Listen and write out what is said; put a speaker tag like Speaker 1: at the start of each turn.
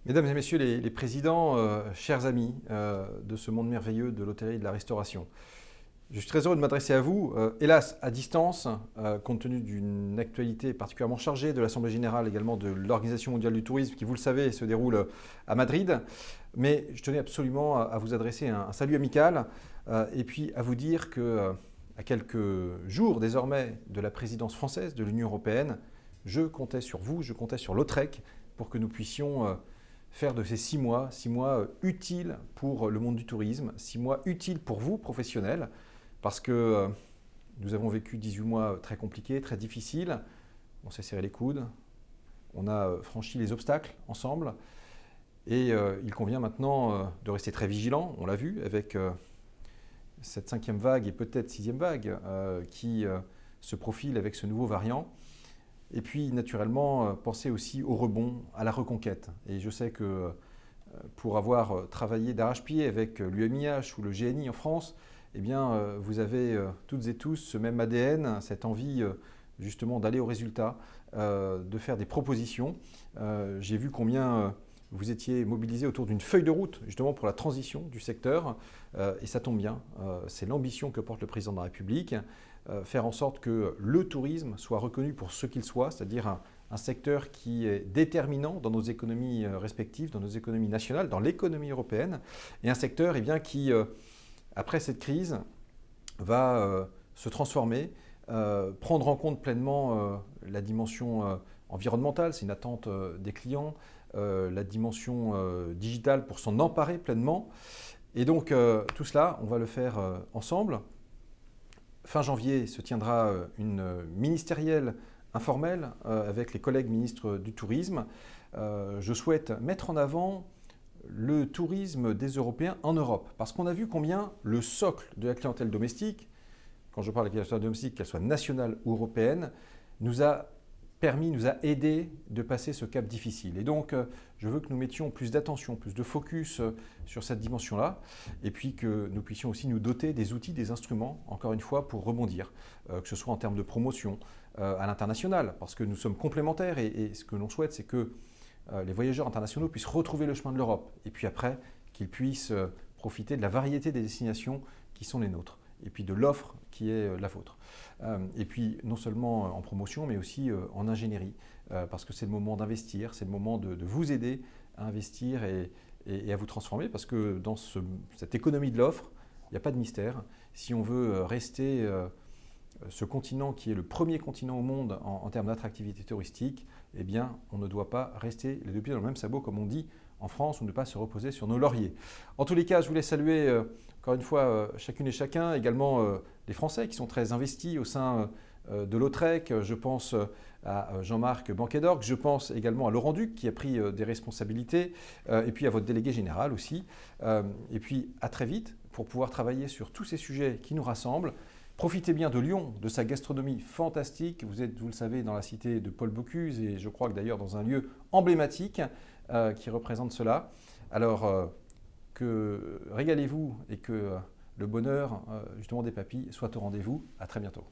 Speaker 1: Mesdames et messieurs les présidents, chers amis de ce monde merveilleux de l'hôtellerie et de la restauration, je suis très heureux de m'adresser à vous, hélas à distance, compte tenu d'une actualité particulièrement chargée de l'Assemblée générale également de l'Organisation mondiale du tourisme qui, vous le savez, se déroule à Madrid. Mais je tenais absolument à vous adresser un salut amical et puis à vous dire que, à quelques jours désormais de la présidence française de l'Union européenne, je comptais sur vous, je comptais sur Lautrec pour que nous puissions faire de ces 6 mois, 6 mois utiles pour le monde du tourisme, 6 mois utiles pour vous, professionnels, parce que nous avons vécu 18 mois très compliqués, très difficiles. On s'est serré les coudes, on a franchi les obstacles ensemble, et il convient maintenant de rester très vigilant. On l'a vu avec cette 5e vague et peut-être 6e vague qui se profile avec ce nouveau variant. Et puis, naturellement, penser aussi au rebond, à la reconquête. Et je sais que pour avoir travaillé d'arrache-pied avec l'UMIH ou le GNI en France, eh bien, vous avez toutes et tous ce même ADN, cette envie justement d'aller au résultat, de faire des propositions. J'ai vu combien vous étiez mobilisés autour d'une feuille de route justement pour la transition du secteur. Et ça tombe bien, c'est l'ambition que porte le président de la République. Faire en sorte que le tourisme soit reconnu pour ce qu'il soit, c'est-à-dire un secteur qui est déterminant dans nos économies respectives, dans nos économies nationales, dans l'économie européenne, et un secteur qui, après cette crise, va se transformer, prendre en compte pleinement la dimension environnementale, c'est une attente des clients, la dimension digitale pour s'en emparer pleinement. Et donc tout cela, on va le faire ensemble. Fin janvier se tiendra une ministérielle informelle avec les collègues ministres du tourisme. Je souhaite mettre en avant le tourisme des Européens en Europe, parce qu'on a vu combien le socle de la clientèle domestique, quand je parle de la clientèle domestique, qu'elle soit nationale ou européenne, nous a permis, nous a aidé de passer ce cap difficile. Et donc, je veux que nous mettions plus d'attention, plus de focus sur cette dimension-là, et puis que nous puissions aussi nous doter des outils, des instruments, encore une fois, pour rebondir, que ce soit en termes de promotion à l'international, parce que nous sommes complémentaires, et ce que l'on souhaite, c'est que les voyageurs internationaux puissent retrouver le chemin de l'Europe, et puis après, qu'ils puissent profiter de la variété des destinations qui sont les nôtres, et puis de l'offre qui est la vôtre. Et puis non seulement en promotion, mais aussi en ingénierie, parce que c'est le moment d'investir, c'est le moment de vous aider à investir et à vous transformer, parce que dans cette économie de l'offre, il n'y a pas de mystère. Si on veut rester ce continent qui est le premier continent au monde en termes d'attractivité touristique, eh bien, on ne doit pas rester les deux pieds dans le même sabot, comme on dit en France, ou ne pas se reposer sur nos lauriers. En tous les cas, je voulais saluer encore une fois chacune et chacun, également les Français qui sont très investis au sein de Lautrec. Je pense à Jean-Marc Banquet-d'Orgue, je pense également à Laurent Duc qui a pris des responsabilités, et puis à votre délégué général aussi. Et puis à très vite pour pouvoir travailler sur tous ces sujets qui nous rassemblent. Profitez bien de Lyon, de sa gastronomie fantastique. Vous êtes, vous le savez, dans la cité de Paul Bocuse, et je crois que d'ailleurs dans un lieu emblématique qui représente cela. Alors, régalez-vous et que le bonheur justement des papilles soit au rendez-vous. À très bientôt.